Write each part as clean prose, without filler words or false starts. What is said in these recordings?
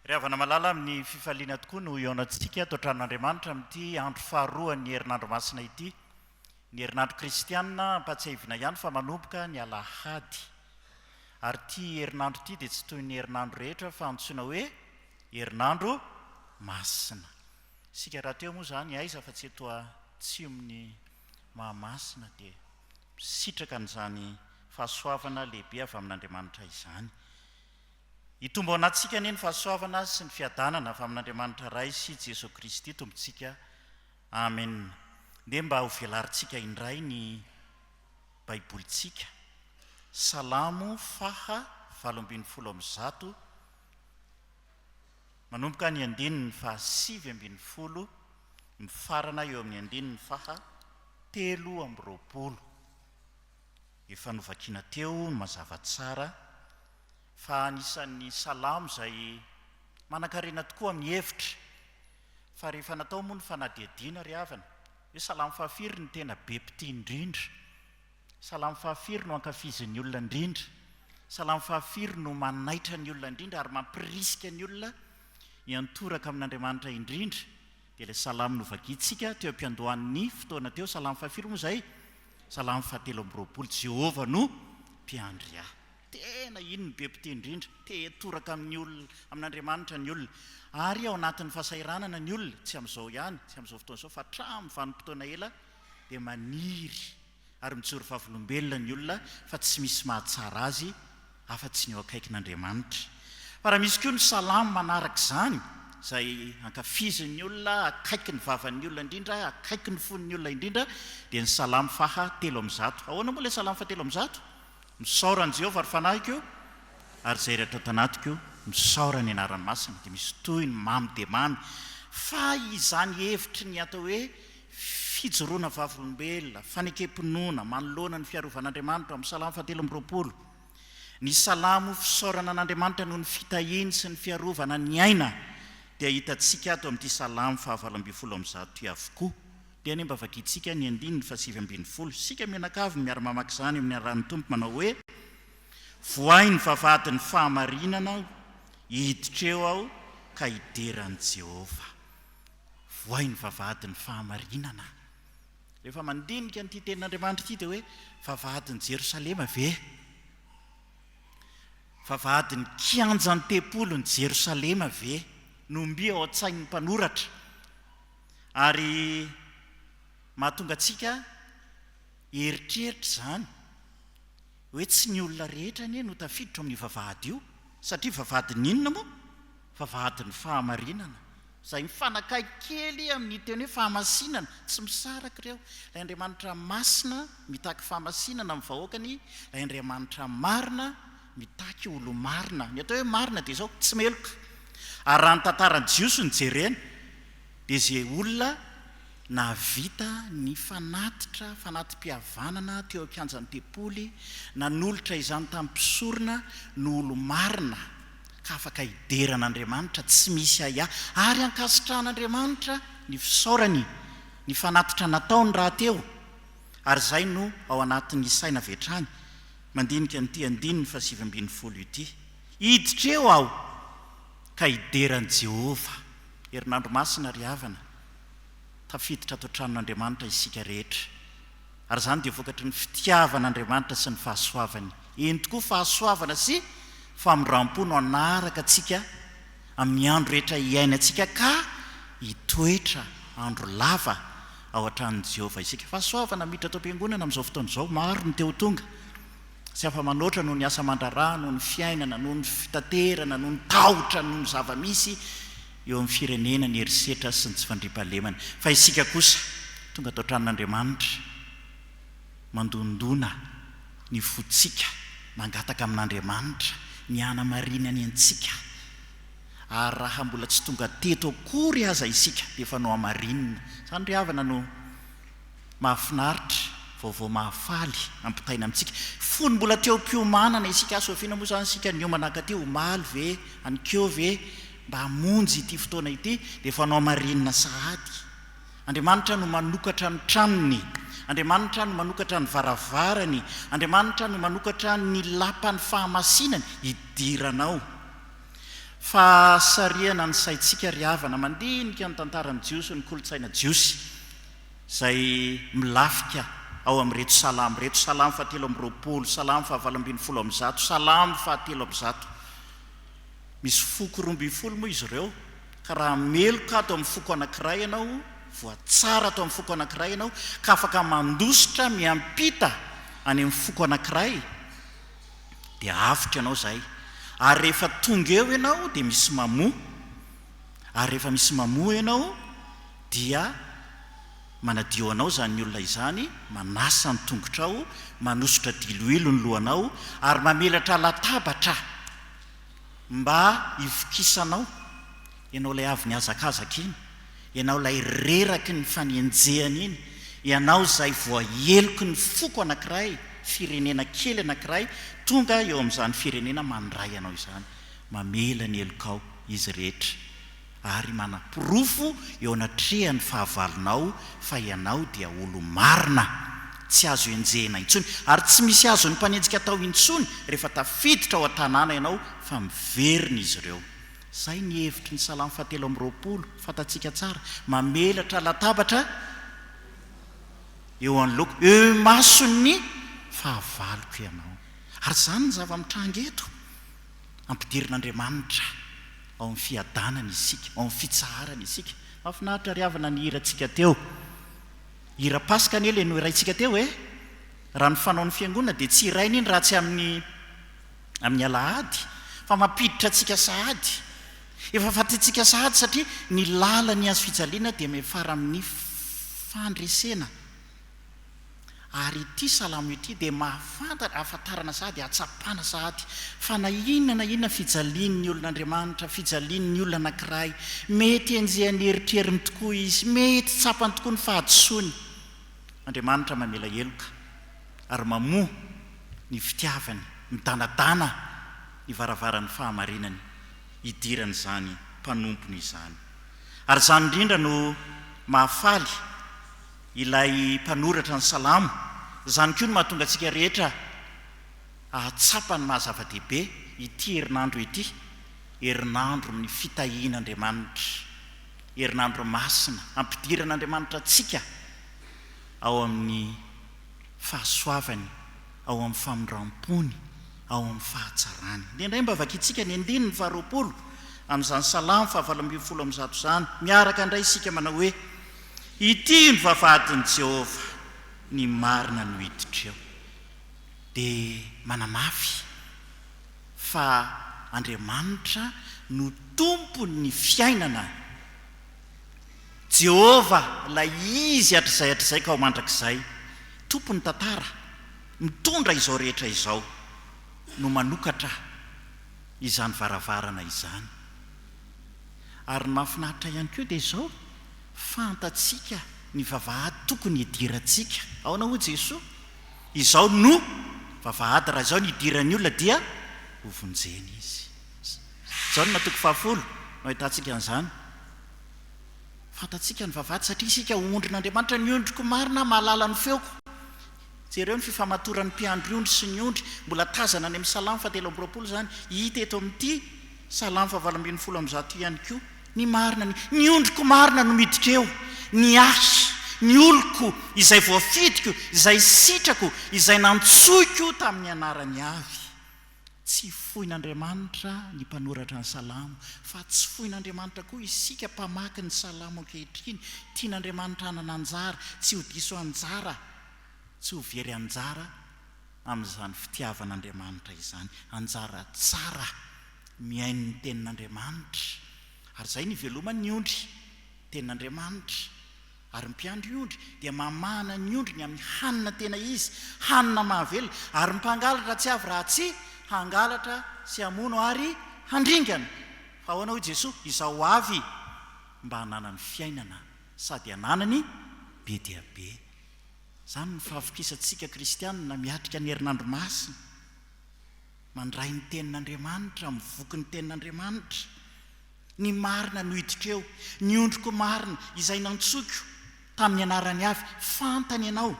Riavana malala amin'ny fifaliana tokoa no ioanantsika ato Tranon'Andriamanitra amin'ity andro faharoa ny herinandro masina ity. Ny herinandro kristianina ampatsiahivina ihany fa manomboka ny alahady. Ary ity herinandro ity dia tsy toy ny herinandro rehetra fa antsoina hoe herinandro masina. Sika raha teo moa izany aiza fa tsy eto Atsimon'ny Mahamasina dia sitraka n'izany fahasoavana lehibe avy amin'Andriamanitra izany. Hitombo ao anatsika ny fahasoavana sy ny fiadanana avy amin'Andriamanitra ray sy Jesosy Kristy tombontsika. Amen. Dia mba ho velarintsika indray ny baibolitsika. Salamo faha 8:100 manomboka ny 7:20 mifarana eo amin'ny 7:20. Efa novakiana teo ny mazava tsara fa anisan'ny salamo izay manan-karena tokoa amin'ny hevitra fa rehefa natao moa ny fanadihadiana ry havana hoe salamo fahafiry ny tena be mpitia indrindra, salamo fahafiry no ankafizin'ny olona indrindra, salamo fahafiry no manaitra ny olona indrindra ary mampirisika ny olona hiantoraka amin'Andriamanitra indrindra dia ilay salamo novakitsika teo am-piandohan'ny fotoana teo. Salamo fahafiry moa izay salamo 7:20 Jehovah no mpiandry ahy. Tena iny ny be mpitia indrindra, te toraka amin'ny olona, amin'Andriamanitra ny olona, ary ao anatin'ny fahasairanana ny olona, tsy amin'izao ihany, tsy amin'izao fotoana izao fa hatramin'ny vanim-potoana ela dia maniry ary mijoro vavolombelona ny olona fa tsy misy mahatsara azy afa-tsy ny eo akaikin'Andriamanitra. Fa raha misy koa ny salamo manaraka izany izay ankafizin'ny olona, akaiky ny vavan'ny olona indrindra, akaiky ny fon'ny olona indrindra dia ny salamo faha 3:100. Ahoana moa ilay salamo faha 3:100? Misaoran'i Jehovah ary fanahiko ary izay rehetra ato anatiko misaora ny anarany masina. Dia misy toy ny mamy dia mamy fa izany hevitry ny atao hoe fijoroana vavolombelona, fanekempinoana, manoloana ny fiarovan'Andriamanitra amin'ny salamo faha 3:20. Ny salamo fisaorana an'Andriamanitra noho ny fitahiany sy ny fiarovana ny aina dia hitantsika ato amin'ity salamo faha 8:20 avokoa. Dia ny mba vakitsika ny 7:20. Sika mianakavy miara-mamaky izany amin'ny arahan'ny tompo manao hoe: vohay ny vavahadin'ny fahamarinana, hiditreo aho ka hideran'i Jehovah. Vohay ny vavahadin'ny fahamarinana. Rehefa mandinika n'ity tenin'Andriamanitra ity dia hoe vavahadin'i Jerosalema ve? Vavahadin'ny kianjan'ny tempolon'i Jerosalema ve? Nomby ao an-tsain'ny mpanoratra. Ary mahatonga antsika eritreritra izany hoe tsy ny olona rehetra nie no tafiditra amin'ny vavahady io, satria vavahadin'ny inona moa? Vavahadin'ny fahamarinana, izay mifanakay kely amin'ny teny hoe fahamasinana, tsy misaraka ireo. Ilay Andriamanitra masina mitaky fahamasinana amin'ny vahoakany, ilay Andriamanitra marina mitaky olo marina. Ny atao hoe marina dia izao tsy meloka. Ary raha ny tantaran'i Jiosy ny jerena dia izay olona navita ny fanatim-pihavanana teo am-kianjan'ny tempoly, nanolotra izany tamin'ny mpisorona no olo marina ka afaka hideran'Andriamanitra, tsy misy aya ary ankasitrahan'Andriamanitra ny fisaorany, ny fanatitra nataony raha teo. Ary izay no ao anatin'ny saina vetrany mandinika nyity 7:20 ity: hiditreo aho ka hideran'i Jehovah. Herinandro masina ry havana, tafiditra ato tranon'Andriamanitra isika rehetra, ary izany dia vokatry ny fitiavan'Andriamanitra sy ny fahasoavany. Eny tokoa fahasoavana sy famindram-po no anaraka antsika amin'ny andro rehetra iainantsika ka hitoetra andro lava ao an-tranon'i Jehovah isika. Fahasoavana miditra atao am-piangonana amin'izao fotoana izao, maro ny teo tonga, tsy afa-manoatra noho ny asa aman-draharaha, noho ny fiainana, noho ny fitaterana, noho ny tahotra, noho ny zava-misy eo amin'ny firenena, ny herisetra sy ny tsy fandriam-pahalemana. Fa isika kosa tonga atao tranon'Andriamanitra mandondona ny fotsika, mangataka amin'Andriamanitra ny hanamarina ny antsika. Ary raha mbola tsy tonga teto akory aza isika dia efa no hamarinina. Izany ry havana no mahafinaritra, vaovao mahafaly ampitaina amintsika. Fony mbola teo am-piomanana isika, aso afiana moa izany isika ny homana aty, omaly ve, anikeo ve, mba hamonjy ity fotoana ity dia efa no hamarinina sahady. Andriamanitra no manokatra ny tranony, Andriamanitra no manokatra ny varavarany, Andriamanitra no manokatra ny lapan'ny fahamasinany hidiranao. fa sariana ny saintsika riavana mandinika ny tantarany jiosy ny kolotsaina jiosy izay milafika ao amin'reto salamy fahatelo am'roapolo, salamy fahavalambin'ny folo am'zato, salamy fahatelo am'zato. Misy foko roambin'ny folo moa izy ireo, ka raha meloka ato amin'ny foko anankiray ianao, voatsara ato amin'ny foko anankiray ianao, ka afaka mandositra miampita any amin'ny foko anankiray, dia avotra ianao zay. Ary rehefa tonga eo ianao dia misy mamoa, ary rehefa misy mamoa ianao dia manadio anao zany ny olona izany, manasa ny tongotrao, manositra diloilo ny lohanao, ary mamelatra latabatra mba hivokisanao, ianao ilay avy ny azakazaka iny, ianao ilay reraky ny fanenjehany iny, ianao izay voaheloky ny foko anankiray, firenena kely anankiray, tonga eo amin'izany firenena mandray ianao izany, mamela ny helokao izy rehetra, ary manapirofo eo anatrehany fahavalonao fa ianao dia olo marina, tsy azo enjehina intsony, ary tsy misy azo ny mpanenjika tao intsony rehefa tafiditra ao an-tanàna ianao fa miverina izy ireo. Zay ny hevitry ny salamy fahatelo am'roapolo, fantatsika tsara, mamelatra latabatra eo anoloko, eo masony fahavaloko ianao. Ary zany ny zava-mitranga eto, ampidirin'Andriamanitra ao amin'ny fiadanana isika, ao amin'ny fitsaharana isika. Mahafinaritra riavana ny hirantsika teo, hira pasika ny ele no iraintsika teo raha ny fanao ny fiangonana dia tsy iraina iny raha tsy amin'ny alahady, fa mampiditra antsika sahady. Efa fatantsika sahady satria ny lalany azo fijaliana dia mifara amin'ny fandresena. Ary ity salamo ity dia mahafantatra, ahafantarana sahady, ahatsapana sahady fa na inona fijalian'ny olon'Andriamanitra, fijalian'ny olona anankiray, mety enjehany eritreriny tokoa izy, mety tsapany tokoa ny fahadisoany. Andriamanitra mamela heloka ary mamoa ny fitiavany, midanadana ny varavaran'ny fahamarinany, hidirany izany mpanompony izany. Ary izany indrindra no mahafaly ilay mpanoratra ny salamo, izany koa no mahatonga antsika rehetra ahatsapa ny mahazava-dehibe ity herinandro ity, herinandro ny fitahian'Andriamanitra, herinandro masina, ampidiran'Andriamanitra antsika ao amin'ny fahasoavany, ao amin'ny famindram-pony, ao amin'ny fahatsarany. Indray mba vakintsika ny andininy faharoapolo amin'izany salamo fahavalambin'ny folo am'zato izany, miaraka indray isika manao hoe: ity ny vavahadin'i Jehova, ny marina no hiditra eo. Dia manamafy fa Andriamanitra no tompony ny fiainana. Jehova ilay izy hatrizay ka ao mandrakizay, tompony tantara, mitondra izao rehetra izao, no manokatra izany varavarana izany. Ary mahafinaritra ihany koa dia izao, fantatsika ny vavahady tokony hidirantsika. Ao na hoy Jesoa, izao no vavahady, raha izao ny hidiran'ny olona dia hovonjeny izy. Izao no natoko fahafolo no ahitantsika an'izany. Fantatsika ny vavahady satria isika ondrin'Andriamanitra, ny ondriko marina mahalala ny feoko. Jereo ny fifamatoran'ny mpiandry ondry sy ny ondry, mbola tazana any amin'ny salamo fahatelo am'roapolo izany, hita eto amin'ity salamo fahavalambin'ny folo am'zato ihany koa. Ny marina, ny ondriko marina no miditra eo, ny asa, ny oloko izay voafidiko, izay sitrako, izay nantsoiko tamin'ny anarany avy. Tsy foin'Andriamanitra ny mpanoratra ny salamo, fa tsy foin'Andriamanitra koa isika mpamaky ny salamo ankehitriny. Tian'Andriamanitra hanana anjara, tsy ho diso anjara, tsy ho very anjara amin'izany fitiavan'Andriamanitra izany, anjara tsara miaino ny tenin'Andriamanitra. Ary izay ny velomany ny ondry tenin'Andriamanitra. Ary mpiandry ondry dia mamana ny ondry ny amin'ny hanina tena izy, hanina mahavelona. Ary mpangalatra tsy avy raha tsy hangalatra sy hamono ary handringana. Fa ahoana hoy Jesoa, izao avy mba hananany fiainana sady hananany be dia be. Izany ny fahafokisantsika kristianina miatrika ny herinandro masina, mandray ny tenin'Andriamanitra, mivoky ny tenin'Andriamanitra. Ny marina no hiditra eo, ny ondriko marina izay nantsoiko tamin'ny anarany avy. Fantany ianao,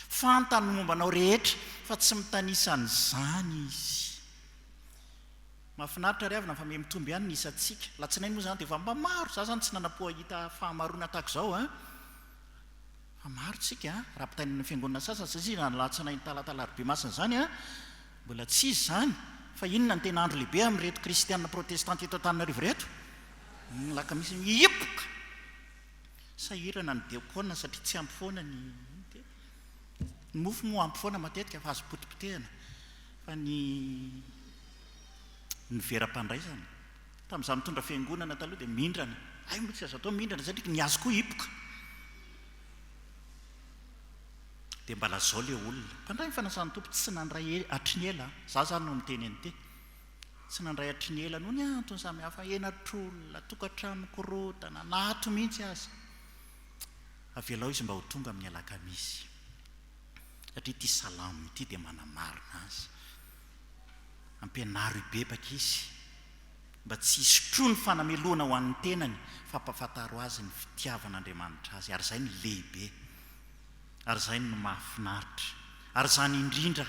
fantany mombanao rehetra, fa tsy mitanisa an'izany izy. mahafinaritra ry avana fa me mitomby ihany ny isatsika. Alatsinainy moa zany dia efa mba maro. Za zany tsy nanapoa hita fahamarona tahaka izao a. Fa maro tsika raha mpitainina fiangonana sasany satria na Alatsinainy talata-larobia masina zany a mbola tsy izy zany. Fa inona ny tena andro lehibe amin'reto kristianina protestanta eto Antananarivo reto? Laka misy mihipoka sahirana ny diakona satria tsy ampy foana ny mofo moa ampy foana matetika fa azo potipotehana. Fa ny veram-pandraisana tamin'izaho mitondra fiangonana taloha dia mindrana. Ay moa tsy azo atao mindrana satria ny azo koa hipoka. Dia mba lazao ilay olona mpandray ny fanasan'ny tompo tsy nandray hatry ny ela. Za zany no miteny an'ity tsy nandray hatry ny ela noho ny antony samihafa enatr'olona tokantrano korotana nato mihitsy azy. Avelao izy mba ho tonga amin'ny alakamisy satria ity salamo ity dia manamarina azy. Ampianaro ibebaka izy mba tsy hisotroa ny fanameloana ho an'ny tenany fa mpafantaro azy ny fitiavan'Andriamanitra azy. Ary izay ny lehibe, ary izay no mahafinaritra, ary izany indrindra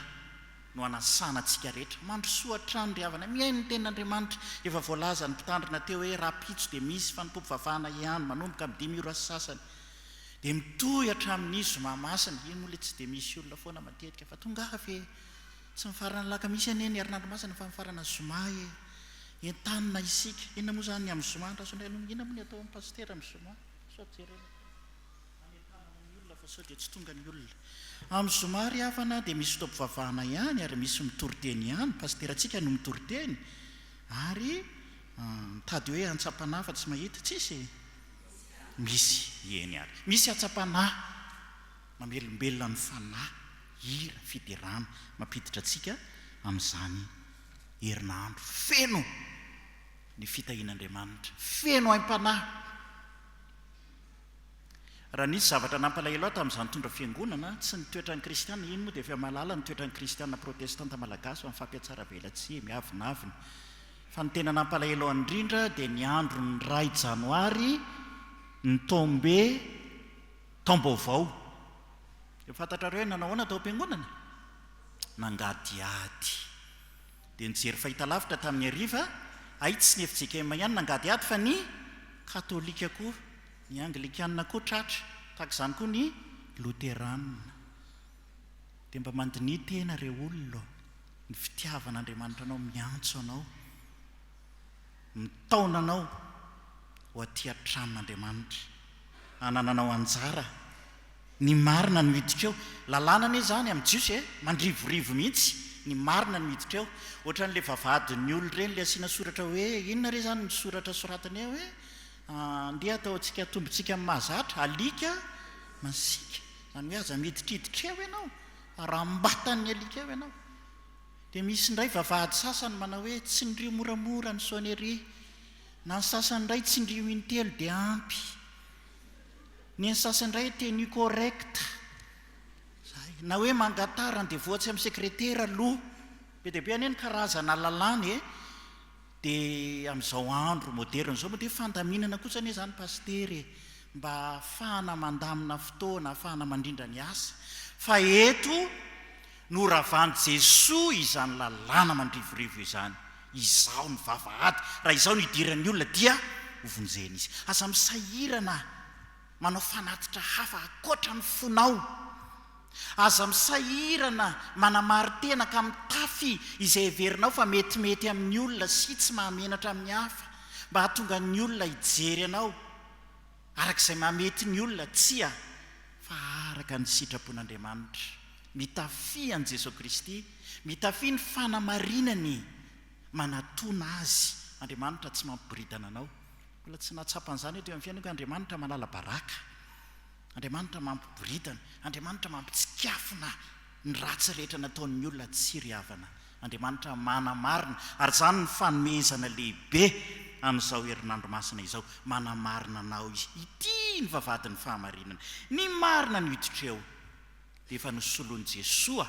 no anasana antsika rehetra mandrosoa hatrany ry havana miaino ny tenin'Andriamanitra. Efa voalaza ny mpitandrina teo hoe raha pitso dia misy fanompoam-pivavahana ihany manomboka amin'ny 5 ora sasany dia mitohy hatramin'ny zoma masina. Iny moa le tsy dia misy olona foana matetika fa tonga ave tsy mifarana lakamisy anie ny herinandro masina fa mifarana zoma entanina isika. Inona moa zany amin'ny zoma ndrasondray aloha inona moa ny atao amin'ny pastera amin'ny zoma sao jerena anentanana ny olona fa sao dia tsy tonga ny olona amin'ny zoma ry havana dia misy fotoam-pivavahana ihany ary misy mitoriteny ihany. Pasteratsika no mitoriteny ary mitady hoe antsapanahy fa tsy mahita tsisy misy eny ary misy atsapanahy mamelombelona ny fanahy hira fiderana mampiditra antsika amin'izany herinandro feno ny fitahian'Andriamanitra, feno aim-panahy. Raha nisy zavatra nampalahelo aho tamin'izany tondra fiangonana tsy ny toetran'ny kristiana. Iny moa dia efa malala ny toetran'ny kristiana protestanta malagasy fa ny fampiatsara velatsia miavinavina. Fa ny tena nampalahelo aho indrindra dia ny andro ny 2 janoary ny tombe taom-baovao. Efa fantatrareo hoe nanahoana tao am-piangonana? Nangadiady. Dia nijery fahitalavitra tamin'ny hariva ay tsy ny Fjkm ihany nangadiady fa ny katolika koa, ny anglikanina koa tratra, tahaka izany koa ny loteranina. Dia mba mandini tena reo olona ny fitiavan'Andriamanitra anao miantso anao, mitaona anao ho aty an-tranon'Andriamanitra, anananao anjara ny marina no hiditra eo. Lalàna anie zany amin'ny jiosy mandrivorivo mihitsy ny marina no hiditra eo. Ohatran'le vavadin'ny olona ireny le asiana soratra hoe inona re zany ny soratra soratany eo hoe andeha atao antsika tombontsika amin'ny mahazatra alika masika, zany hoe aza miditriditra eo ianao raha mbatan'ny alika eo ianao. Dia misy indray vavahady sasany manao hoe tsy ndrio moramora ny sonnerie, na ny sasany indray tsy ndrio intelo dia ampy, ny sasany indray teny correcta na hoe mangatara dia voatsy amin'ny sekretera aloha. Be dia be anie ny karazana lalàny dia amin'izao andro moderna izao moa dia fandaminana kosa anie zany pastery mba ahafahana mandamina fotoana, ahafahana mandrindra ny asa. Fa eto no ravan'i Jesoa izany lalàna mandrivorivo izany. Izao ny vavahady, raha izao no idiran'ny olona dia hovonjena izy. Aza misahirana manao fanatitra hafa akoatra ny fonao, aza misahirana manamaritena ka mitafy izay heverinao fa metimety amin'ny olona sy tsy mahamenatra amin'ny hafa mba hahatonga ny olona hijery anao arak'izay mahamety ny olona tsia fa araka ny sitrapon'Andriamanitra. Mitafy an'i Jesosy Kristy, mitafy ny fanamarinany manatona azy. Andriamanitra tsy mampiboridana anao. Mbola tsy natsapan'izany eto amin'ny fiainako. Andriamanitra manala baraka, Andriamanitra mampiboridana, Andriamanitra mampitsikafina ny ratsy rehetra nataon'ny olona tsy ry havana. Andriamanitra manamarina, ary izany ny fanomezana lehibe amin'izao herinandro masina izao. Manamarina anao izy, ity ny vavadin'ny fahamarinana, ny marina no hiditra eo dia efa nosoloan'i Jesoa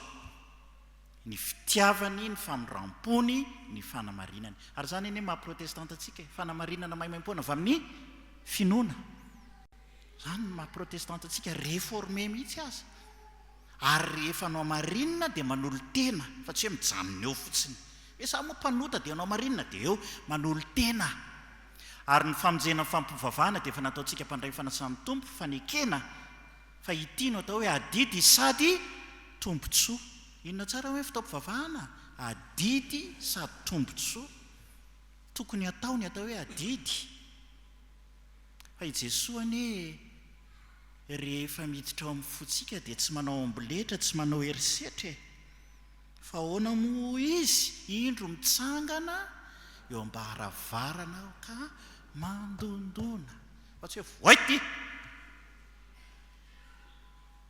ny fitiavany, ny famindrampony, ny fanamarinany. Ary izany anie maha-protestanta antsika, fanamarinana maimaim-poana avy amin'ny finoana. Izany ny maha-protestanta antsika, réformé mihitsy aza. Ary rehefa no amarinina dia manolo tena fa tsy hoe mijanona eo fotsiny sa moa mpanota dia anao marinina dia eo manolo tena. Ary ny famonjena fampovavahana dia efa nataontsika mpandray fanasan'ny tompo fanekena fa ity no atao hoe adidy sady tombontsoa. Inona tsara hoe fitaompivavahana? Adidy sady tombontsoa. Tokony ataony atao hoe adidy. Fa i Jesosy anie rehefa miditra ao amin'ny fotsika dia tsy manao amboletra, tsy manao herisetra fa ahoana moa izy indro mitsangana eo ambaravarana ka mandondona fa tsy hoe voaity.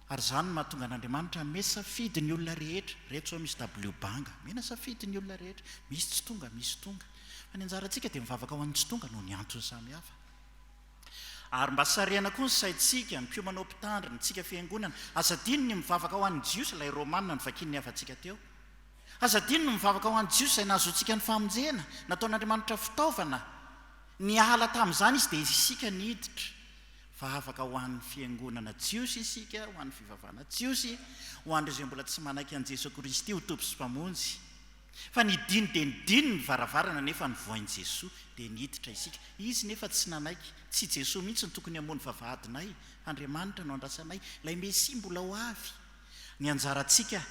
Ary izany no mahatonga an'Andriamanitra me safidy ny olona rehetra. Rehetra zao misy W banga, mena safidy ny olona rehetra. Misy tsy tonga, misy tonga. Fa ny anjarantsika dia mivavaka ho an'ny tsy tonga noho ny antony samihafa. Ary mba sarihana koa ny saintsika, ny mpiomanao mpitandrina, tsika fiangonana, azadiny ny mivavaka ho an'ny Jiosy, ilay Romanina ny vakiny ny havantsika teo. Azadiny ny mivavaka ho an'ny Jiosy izay nahazoantsika ny famonjena, nataon'Andriamanitra fitaovana. Ny ala tamin'izany izy dia isika niditra. Fa afaka ho an'ny fiangonana Jiosy isika, ho an'ny fivavahana Jiosy, ho an'ireo mbola tsy manaiky an'i Jesosy Kristy ho tompy sy mpamonjy. Fa ny diny dia ny diny ny varavarana nefa ny voain'i Jesosy dia niditra isika. Izy nefa tsy nanaiky, tsy Jesosy mihitsy ny tokony hamono vavahadinay, Andriamanitra no andrasanay, ilay Mesia mbola ho avy. Ny anjarantsika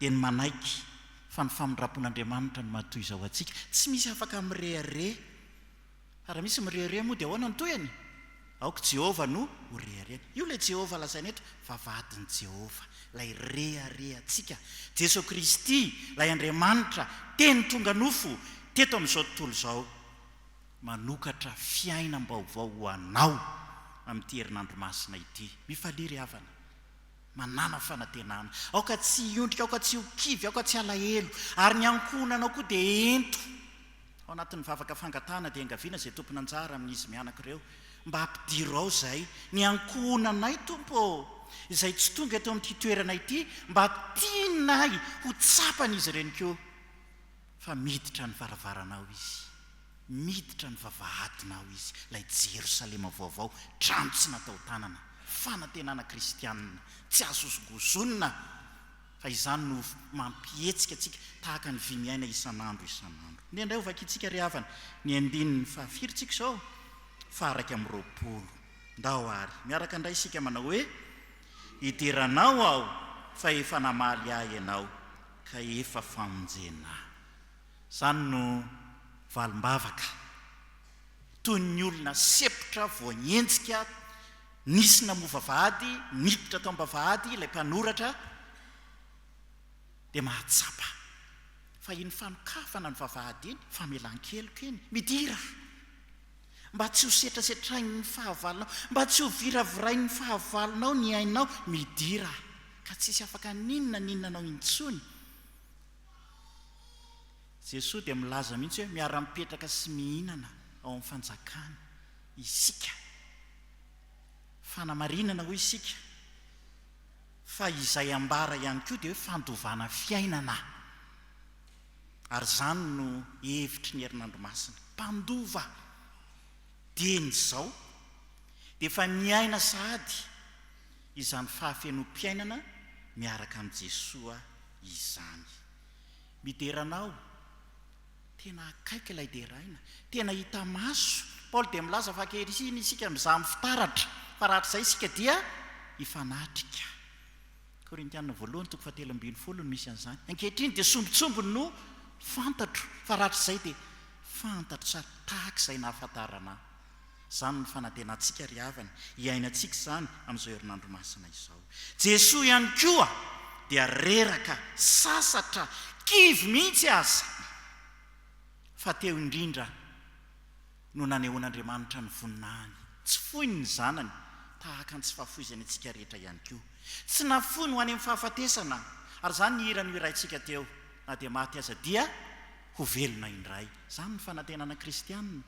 dia ny manaiky fa ny famindrapon'Andriamanitra no matoy izao antsika. Tsy misy afaka mirehare. Raha misy mirehare moa dia ahoana ny toyany? Aoka Jehova no ho reharehana. Io ilay Jehova lazainy eto, vavahadin'i Jehova, ilay reharehantsika. Jesosy Kristy, ilay Andriamanitra, teny tonga nofo teto amin'izao tontolo izao, manokatra fiainam-baovao ho anao amin'ity herinandro masina ity. Mifaliry havana, manana fanantenana. Aoka tsy hiondrika, aoka tsy ho kivy, aoka tsy alahelo. Ary ny ankonanao koa dia ento. Ao anatin'ny vavaka fangatana dia angaviana izay tompony anjara amin'izy mianak'ireo. Mba hampidiro ao izay ny ankonanay tompo izay tsy tonga eto amin'ity toerana ity, mba tianay ho tsapany izy ireny koa. Fa miditra ny varavaranao izy, miditra ny vavahadinao izy, ilay Jerosalema vaovao, trano tsy natao tanana, fanantenana kristianina, tsy azosogozonina. Fa izany no mampietsika antsika tahaka ny vy miaina isan'andro isan'andro. Ny indray ho vakiantsika ry havana, ny andininy fahafirintsika izao, faraka amin'ny roapolo. Ndao ary miaraka indray isika manao hoe: idiranao aho fa efa namaly ahy ianao ka efa famonjena. Izany no valim-bavaka toy ny olona sepotra voanyenjika, nisy namovavahady, miditra tao am-bavahady, ilay mpanoratra dia mahatsapa. Fa iny fanokafana ny vavahady iny, famelan-keloka iny, midira. Mba tsy ho setrasetrainy ny fahavalonao, mba tsy ho viravorainy ny fahavalonao, ny ainao, midira. Ka tsisy afaka ninonanao intsony. Jesosy dia milaza mihitsy hoe miara-mipetraka sy mihinana ao amin'ny fanjakana isika. Fanamarinana ho isika. Fa izay ambara ihany koa dia hoe fandovana fiainana. Ary izany no hevitry ny herinandro masina. Mpandova dieny izao dia efa miaina sahady izany fahafenom-piainana miaraka amin'ny Jesosy izany. Mideranao, tena akaiky ilay deraina, tena hita maso. Paoly dia milaza fa ankehitriny isika mizaha fitaratra, fa rahatr' izay isika dia hifanatrika. Korintianina voalohany toko 7:20 no misy an'izany. Ankehitriny dia sombitsombony no fantatro, fa rahatr' izay dia fantatro tsara tahaka izay nahafantarana. Izany ny fanantenantsika ry havana, hiainantsika izany amin'izao herinandro masina izao. Jesosy ihany koa dia reraka, sasatra, kivy mihitsy aza. Fa teo indrindra no nanehoan'Andriamanitra ny voninahiny. Tsy foiny ny zanany, tahaka ny tsy fahafoizany antsika rehetra ihany koa. Tsy nafoiny ho any amin'ny fahafatesana. Ary izany ny hira no iraintsika teo, na dia maty aza dia ho velona indray. Izany ny fanantenana kristianina,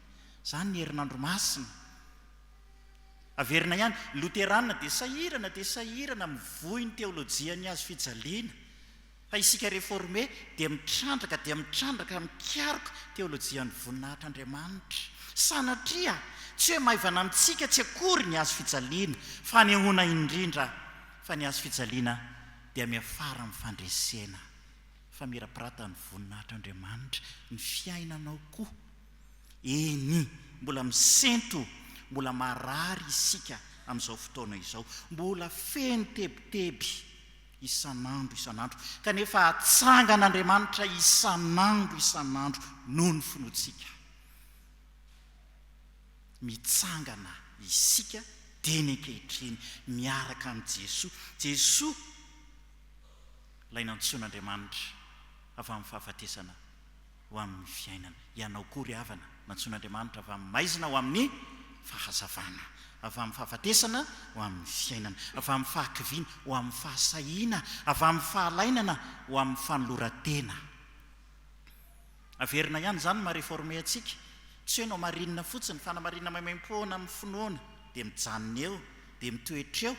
izany ny herinandro masina. Averina ihany, loteranina dia sahirana mivohy ny teolojia ny azo fijaliana. Fa isika réformé dia mitrandraka mikaroka teolojian'ny voninahitr'Andriamanitra. Sanatria tsy hoe maivana amintsika tsy akory ny azo fijaliana, fa ny ahoana indrindra fa ny azo fijaliana dia miafara amin'ny fandresena. fa miraparata ny voninahitra Andriamanitra ny fiainanao koa. Eny, mbola misento, mbola marary isika amin'izao fotoana izao, mbola feno tebiteby isan'andro kanefa atsangan'Andriamanitra isan'andro noho ny finoantsika. Mitsangana isika teny ankehitriny miaraka amin'ny Jesoa ilay nantsoan'Andriamanitra avy amin'ny fahafatesana ho amin'ny fiainana. Ianao koa ry havana, nantsoan'Andriamanitra avy amin'ny maizina ho amin'ny fahazavana, avy amin'ny fahafatesana ho amin'ny fiainana, avy amin'ny fahakiviana ho amin'ny fahasahiana, avy amin'ny fahalainana ho amin'ny fanolorantena. Averina ihany izany mareforme antsika, tsy hoe nao marinina fotsiny fa na marinina maimaimpona amin'ny finoana dia mijanona eo, dia mitoetra eo,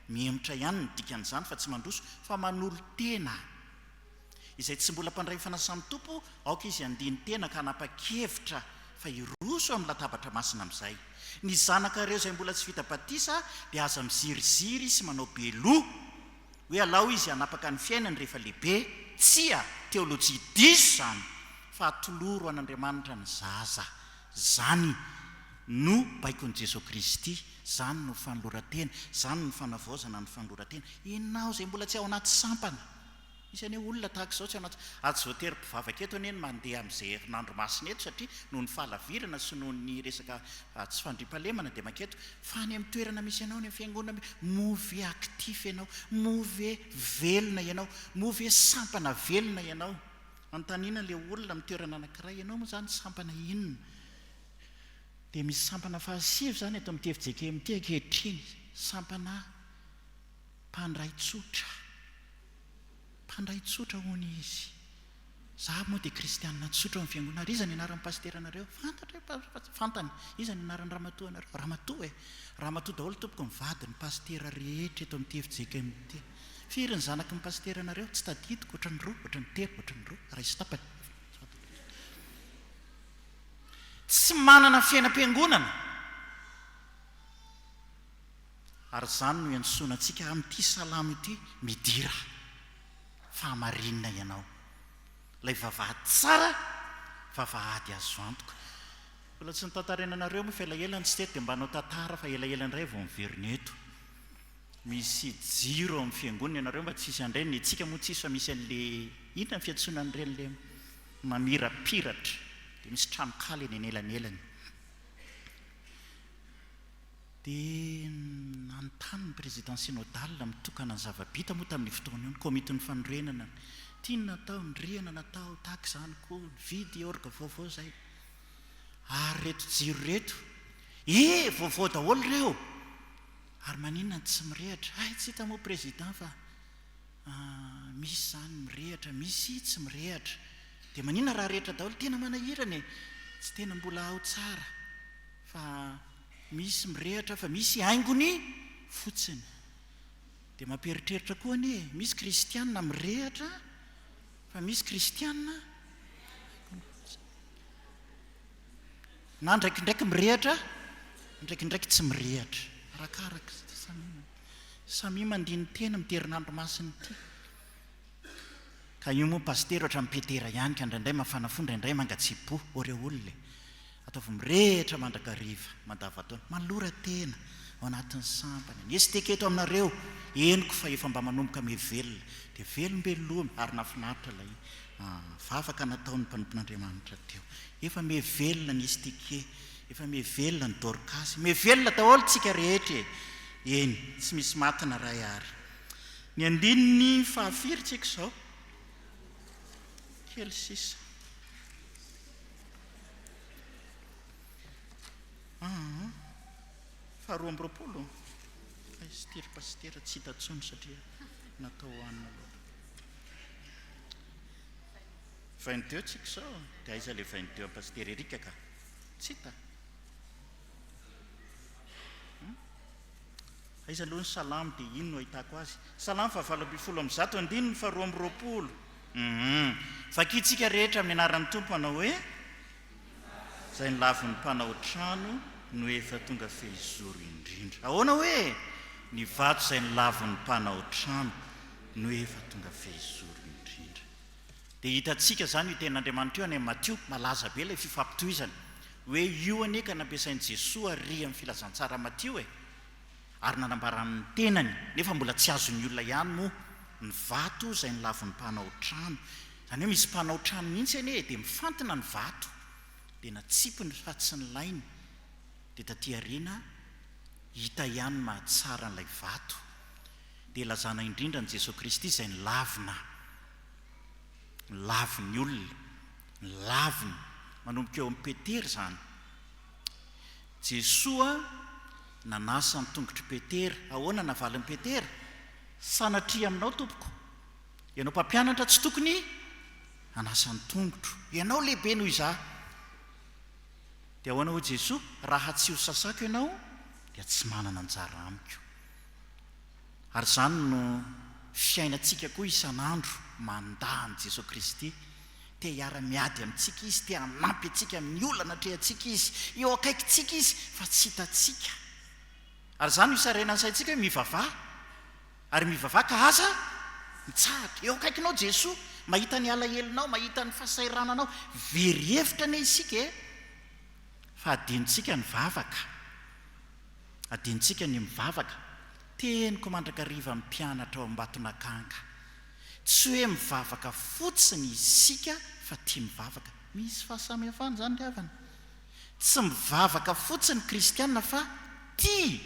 miemotra ihany ny dikan'izany fa tsy mandroso fa manolo tena. Izay tsy mbola mpandray fanasany tompo, aoka izy andiny tena ka hanapa-kevitra fa iroso amin'ny latabatra masina amin'izay. Ny zanakareo izay mbola tsy vita batisa dia aza miziriziry sy manao beloha hoe alao izy hanapaka ny fiainany rehefa lehibe. Tsia teolojia diso izany, fa atoloro an'Andriamanitra ny zaza. Zany no baikon'i Jesosy Kristy, zany no fanolorantena, zany no fanavaozana ny fanolorantena. Ianao izay mbola tsy ao anaty sampana, misy ane olona tahaka izao tsy anaty, tsy voatery mpivavaka eto anie mandeha amin'izay herinandro masina eto satria noho ny fahalavirana sy noho ny resaka tsy fandriampahalemana dia maketo, fa any amin'ny toerana misy ianao ny fiangonana, move actif ianao, move velona ianao, move sampana velona ianao. Antanina ilay olona amin'ny toerana anankiray, ianao moa izany sampana inona? Dia misy sampana fahasivy izany eto amin'ny Fjkm ankehitriny, sampana mpandray tsotra hono izy. Za moa dia kristianina tsotra amin'ny fiangonana. Ary iza ny anaran'ny pasteranareo? Fantany. Iza ny anaran'ny ramatoa anareo? Ramatoa Ramatoa daholo tompoko mivady ny pastera rehetra eto amin'ny Fjkm ty. Firy ny zanaky ny pasteranareo? Tsy tadidiko, ohatran'ny roa, ohatran'ny telo, ohatran'ny roa, raha isy tapany. Tsy manana fiainam-piangonana. Ary izany no iantsoanantsika amin'ity salamo ity, midira fa marinina ianao. Ilay vavahady tsara, vavahady azo antoka. Mbola tsy nitantarainanareo moa fa elaela tsy teto dia mba hanao tantara fa elaela indray vao miverina eto. Misy jiro amin'ny fiangonana ianareo mba tsisy andrainy, tsika moa tsisy fa misy an'ilay inona ny fiantsonan'ireny le mamirapiratra. Dia misy tranokaly eny anelanelany. Dia nanontany ny président synodale mitokana ny zava-bita moa tamin'ny fotoana io, ny komitin'ny fanorenana. Tiana natao, ny rihana natao, tahaka izany koa, vidy orga vaovao izay. Ary reto jiro reto, vaovao daholo ireo. Ary maninona tsy mirehatra? Tsy hita moa président fa misy izany mirehatra, misy tsy mirehatra. Dia maninona raha rehetra daholo? Tena manahirana, tsy tena mbola ao tsara. Fa misy mirehatra fa misy haingony fotsiny. Dia mamperitreritra koa anie, misy kristianina mirehatra fa misy kristianina na ndraikindraiky mirehatra, ndraikindraiky tsy mirehatra. Arakaraka samy mandiny tena miterinandro masina ity. Ka io moa pastera ohatra mipetera ihany ka indraindray mafanafo, indraindray mangatsipo, oreo olona ataovy mirehatra mandrakariva mandavataona, malora tena ao anatin'ny sampana. Esy teketo aminareo eniko fa efa mba manomboka mevelona, dia velombelomy ary nafinaritra ilay vavaka nataon'ny mpanompon'Andriamanitra teo. Efa mevelona ny esy teke, efa mevelona ny dorkasy, mevelona daholo tsika rehetra. Eny, tsy misy matina ray ary. Ny andininy fahafiry tsika izao, kely sisa. Faharoa amby roapolo. Styry pastera tsy hita intsony satria natao hoanina aloha. 22 tsika izao, dia aiza ilay 22 pastera erika ka? Tsy hita. Aiza aloha ny salamo dia ino no ahitako azy? Salamo fahavalo ambin'ny folo amby zato andininy faharoa amby roapolo. Vakitsika rehetra amin'ny anaran'ny tompo manao hoe izay ny lavin'ny mpanao trano no efa tonga fehizoro indrindra. Ahoana hoe ny vato izay ny lavin'ny mpanao trano no efa tonga fehizoro indrindra. dia hitantsika zany io ten'Andriamanitra io any amin'ny Matio malaza be ilay fifampitohizany hoe io aneka nampiasain'i Jesosy ary amin'ny filazantsara Matio ary nanambaran'ny tenany nefa mbola tsy azon'ny olona ihany moa ny vato izay nilavin'ny mpanao trano. Zany hoe misy mpanao trano mihitsy anie dia mifantina ny vato dia natsipy ny faty sy ny lainy dia taty aoriana hita ihany mahatsara n'ilay vato dia lazana indrindra ny Jesosy Kristy izay nilaviny olona, nilaviny manomboka eo amin'ny Petera zany. Jesosy nanasa ny tongotry Petera. Ahoana navalin'i Petera? Sanatria aminao tompoko, ianao mpampianatra tsy tokony hanasa ny tongotro, ianao lehibe noho izaho. Dia ahoana ho Jesosy? Raha tsy ho sasako ianao dia tsy manana anjara amiko. Ary zany no fiainantsika koa isan'andro mandany Jesosy Kristy, te hiara-miady amintsika izy, te hanampy antsika amin'ny olana atrehantsika izy, eo akaikitsika izy fa tsy hitantsika. Ary zany no isarenan'ny saintsika hoe mivavaha, ary mivavaha ka aza mitsahatra. Eo akaikinao Jesosy, mahita ny alahelinao, mahita ny fahasairananao, very hevitra ane isika fa adinontsika ny vavaka, adinontsika ny mivavaka. Teniko mandrakariva amin'ny mpianatra ao Ambatonakanga, tsy hoe mivavaka fotsiny isika fa tia mivavaka. Misy fahasamihafana zany ry havana. Tsy mivavaka fotsiny kristianina fa tia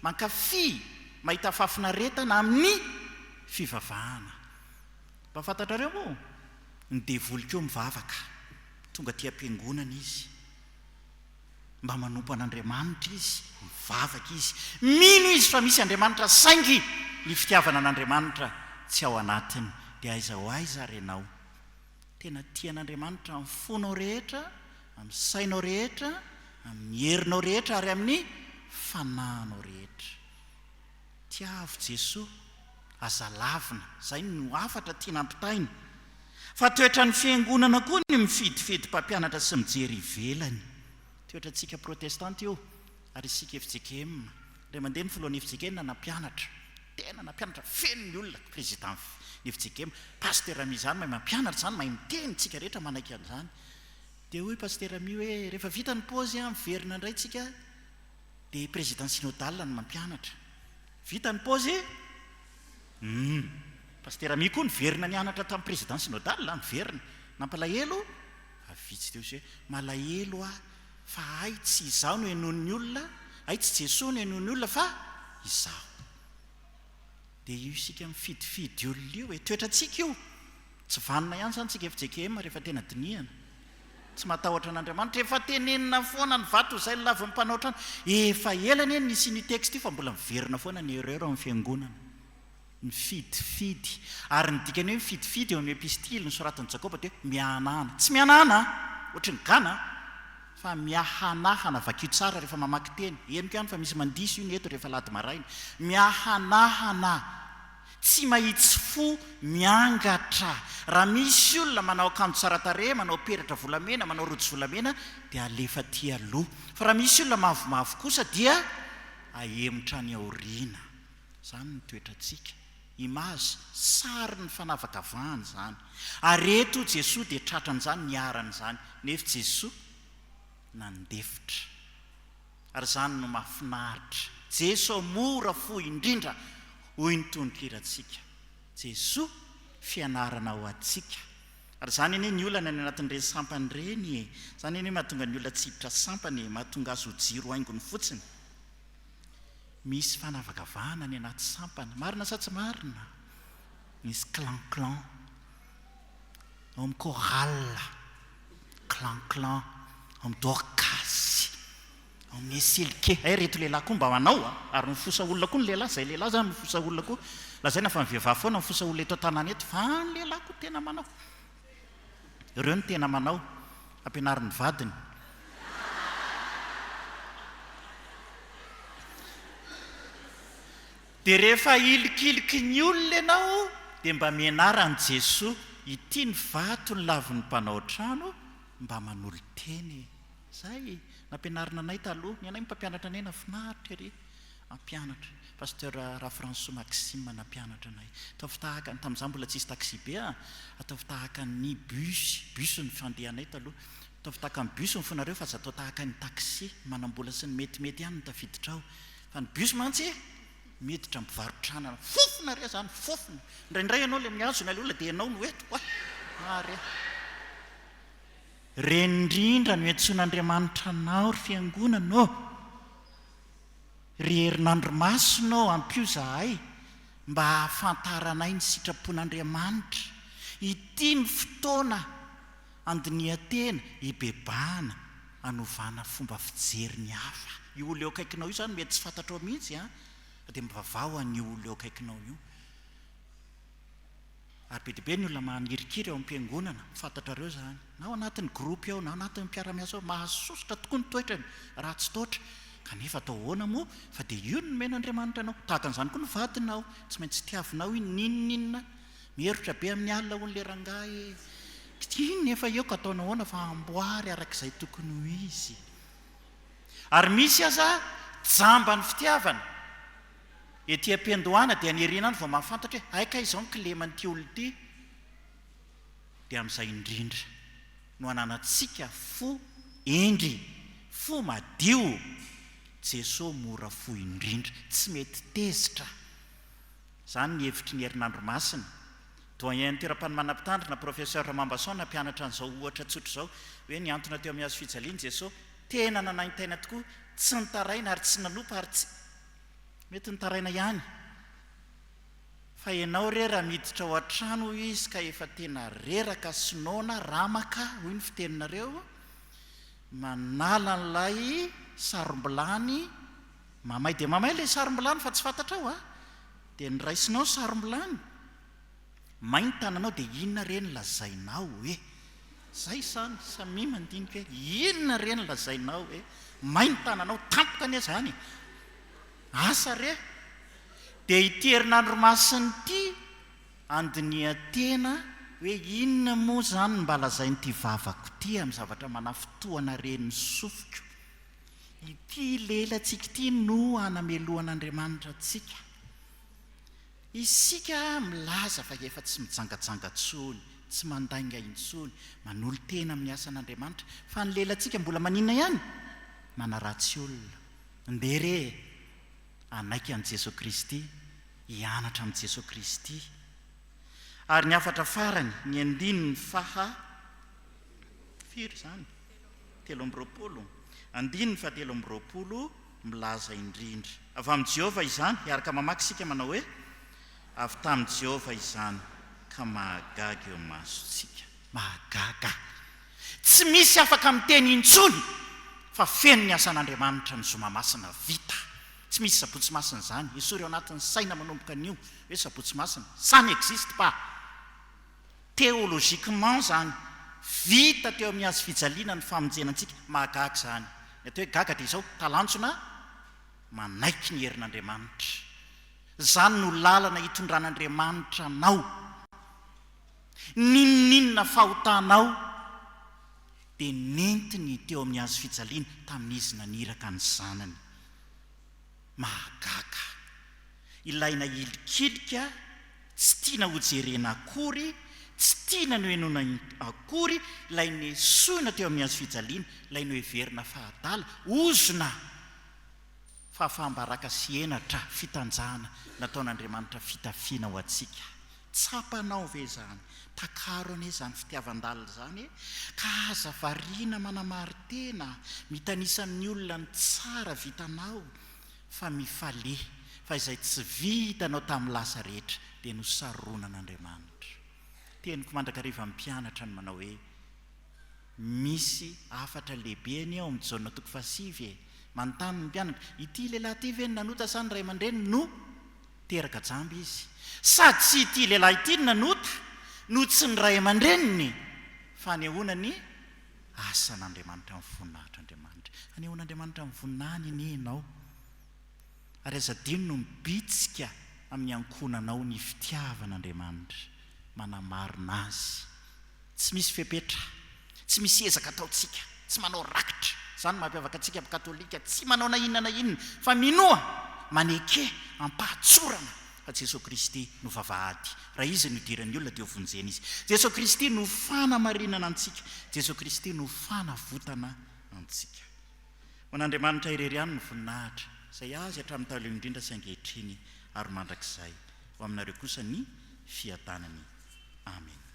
mankafy mahita fafinaretana amin'ny fivavahana. Mba fantatrareo moa ny devolikeo mivavaka tonga tia am-piangonana izy, mba manompo an'Andriamanitra izy, mivavaka izy, mino izy fa misy Andriamanitra saingy ny fitiavana an'Andriamanitra tsy ao anatiny. Dia aiza ho aiza ary ianao tena tian'Andriamanitra amin'ny fonao rehetra, amin'ny sainao rehetra, amin'ny herinao rehetra ary amin'ny fanahinao rehetra. Tiavo Jesosy, aza lavina, izay no afatra tiana ampitainy. Fa toetra ny fiangonana koa ny mifidifidy mpampianatra sy mijery ivelany. Toetra antsika protestanta io, ary isika Fjkm, ilay mandeha ny filohan'ny Fjkm nampianatra, tena nampianatra feno ny olona, président ny Fjkm, pasteur ami zany mahay mampianatra zany, mahay miteny tsika rehetra manaiky an'izany. Dia hoy pasteur ami hoe rehefa vita ny paozy miverina indray tsika dia président synodal no mampianatra. Vita ny paozy pasteur ami koa niverina nianatra tamin'ny président synodal, miverina nampalahelo, vitsy teo izy hoe malahelo fa ay tsy izaho no henon'ny olona, ay tsy Jesosy no henon'ny olona fa izaho. Dia io isika mifidifidy olona io toetrantsika io. Tsy vanina ihany zany tsika Fjkm rehefa tena dinihana, tsy matahotra an'Andriamanitra, efa tenenina foana ny vato izay lavin'ny mpanao trano, efa elany nisy ny texte io fa mbola miverina foana ny erreur amin'ny fiangonana. Mifidifidy, ary ny dikany hoe mifidifidy eo amin'ny epistily ny soratan'i Jakoba dia mihanana, tsy mihanana ohatry ny gana fa miahanahana vakio tsara rehefa mamaky teny. Henoko ihany fa misy mandiso io ny eto rehefa lady maraina. Miahanahana, tsy mahitsy fo, miangatra. Raha misy olona manao akanjo tsara tarehy, manao peratra volamena, manao rojo volamena dia alefa ty aloha. Fa raha misy olona mavomavo kosa dia ahemotra ny aoriana. Zany ny toetrantsika. Image, sary ny fanavakavahana zany. Ary eto Jesosy dia tratran'izany niaran'izany. Nefa Jesosy nandefitra. Ary zany no mahafinaritra. Jesosy mora fo indrindra hoy ny tondrokiratsika. Jesosy fianarana ho atsika. Ary zany iny ny olana ny anatin'ireny sampany ireny. Zany iny mahatonga ny olona tsipitra sampany, mahatonga azy ho jiro haingony fotsiny. Misy fanavakavahana ny anaty sampana. Marina sa tsy marina? Misy clan-clan. Ao amin'ny chorale, clan-clan. Ao amin'ny dorcas, ao amin'ny eselike. Reto lehilahy koa mba manao ary mifosa olona koa ny lehilahy. Izay lehilahy zany mifosa olona koa. Lazaina fa mivavah foana mifosa olona eto an-tanàna eto, fa ny lehilahy koa tena manao. Ireo ny tena manao, ampianarin'ny vadiny. Dia rehefa ilikiliky ny olona ianao dia mba mianarany Jesosy ity ny vato ny lavin'ny mpanao trano mba manolo teny. Zay nampianarina anay taloha, ny anay mpampianatra anay nafinaritra ery, ampianatra. pasteur raha François Maxime nampianatra anay. Ataovy tahaka tamin'izany mbola tsisy taxi be ataovy tahaka ny bus ny fandehanay taloha. Ataovy tahaka ny bus ny fonareo fa zatao tahaka ny taxi manambola sy ny metimety ihany ny tafiditra ao. Fa ny bus mantsy miditra mivarotrana fofona re zany fofona. Indraindray ianao le miazona le olona dia ianao no eto are. Rendrindra no iantson'Andriamanitra anao ry fiangonana ry herinandro masina ampio zahay mba hahafantaranay ny sitrapon'Andriamanitra. Ity ny fotoana andinian-tena hibebahana hanovana fomba fijery ny hafa. Io olo eo akaikinao io zany mety tsy fantatrao mihitsy dia mivavao an'io olo eo akaikinao io. Ary be dia be ny olona manirikiry eo am-piangonana, fantatrareo zany. Na ao anatin'ny gropy ao, na anatin'ny mpiara-miasa ao, mahasosotra tokoa ny toetrany raha tsy toatra. Kanefa atao ahoana moa fa dia io no men'Andriamanitra anao. Tahaka an'izany koa ny vadinao, tsy maintsy tiavinao ninninna, miherotra be amin'ny alina hono le rangahy. Iny efa eo ka ataonao ahoana fa amboary arak'izay tokony ho izy. Ary misy aza jamba ny fitiavana. Ety am-piandohana dia ny herinandro vao mahafantatra hoe aika izao ny kleman'ity olo ity. Dia amin'izay indrindra no ananantsika fo endry, fo madio. Jesosy mora fo indrindra, tsy mety tezitra. Zany ny hevitry ny herinandro masina. Doyen toeram-panomanam-pitandrina professeur Mambasson nampianatra an'izao ohatra tsotra izao hoe ny antony teo amin'ny hazo fijaliana Jesosy tena nanaintaina tokoa, tsy nitaraina ary tsy nanompa ary tsy mety nitaraina ihany. Fa ianao re raha miditra ao an-trano izy ka efa tena reraka sinoana ramaka hoy ny fiteninareo, manala n'ilay sarom-bilany mamay dia mamay ilay sarom-bilany fa tsy fantatrao dia nyraisinao sarom-bilany mainy tananao dia inona reny lazainao hoe zay zany samy mandinika hoe inona reny lazainao hoe mainy tananao tampoka anie zany asa re. Dia ity herinandro masina ity andinian-tena hoe inona moa zany mba lazain'ity vavako ity amin'ny zavatra manafotoana reny sofiko. Ity lelantsika ity no hanamelohan'Andriamanitra antsika. Isika milaza fa efa tsy mijangajanga intsony, tsy mandainga intsony, manolo tena amin'ny asan'Andriamanitra. Fa ny lelantsika mbola maninona ihany? Manaratsy olona. Ndere anaiky an' Jesosy Kristy, hianatra amin'i Jesosy Kristy. Ary ny afatra farany, ny andininy faha firy zany? 7 andininy fa 7 milaza indrindra. Avy amin'i Jehova izany, hiaraka mamaky sika manao hoe avy tamin'i Jehova izany ka mahagaga eo masontsika. Mahagaga. Tsy misy afaka miteny intsony fa feno ny asan'Andriamanitra ny zoma masina vita. Tsy misy sabotsy masina zany. Esory ao anatin'ny saina manomboka an'io hoe sabotsy masina. Ça n'existe pas. Théologiquement zany. Vita teo amin'ny hazo fijaliana ny famonjenantsika. Mahagaga zany. Atao hoe gaga dia izao talantsona manaiky ny herin'Andriamanitra. Zany no lalana hitondran'Andriamanitra anao. Ninninna fahotanao dia nentiny teo amin'ny hazo fijaliana tamin'izy naniraka ny zanany. Mahagaga. Ilaina ilikilika, tsy tiana hojerena akory, tsy tiana no henona akory, ilaina esoina teo amin'ny hazo fijaliana, ilaina heverina fahadala, ozona fahafambaraka sy henatra fitanjahana nataon'Andriamanitra fitafiana ho antsika. Tsapanao ve zany? Takaro anie zany fitiavan-dalina zany ka aza variana manamary tena, mitanisa amin'ny olona ny tsara vitanao, fa mifale fa izay tsy vitanao tamin'ny lasa rehetra dia nosaronan'Andriamanitra. Teniko mandrakariva amin'ny mpianatra ny manao hoe misy afatra lehibe any ao amin'ny jaona 7 manontany ny mpianatra, ity lehilahy ity ve ny nanota sa ny ray aman-dreny no teraka jamby izy? Sady tsy ity lehilahy ity ny nanota no tsy ny ray aman-dreniny, fa anehoana ny asan'Andriamanitra amin'ny voninahitran'Andriamanitra. Anehoan'Andriamanitra amin'ny voninahiny anie ianao. Ary azadino no mibitsika amin'ny ankonanao ny fitiavan'Andriamanitra, manamarina azy. Tsy misy fepetra, tsy misy ezaka ataontsika, tsy manao rakitra. Zany mampiavaka antsika amin'ny katolika, tsy manao na inona na inona, fa minoa maneke ampahatsorana fa Jesosy Kristy no vavahady raha izy no idiran'ny olona dia vonjena izy. Jesosy Kristy no fanamarinana antsika, Jesosy Kristy no fanavotana antsika. Ho an'Andriamanitra irery ihany no voninahitra izay azy hatramin'ny taloha indrindra sy ankehitriny ary mandrakizay ho aminareo kosa ny fiadanany. Amen.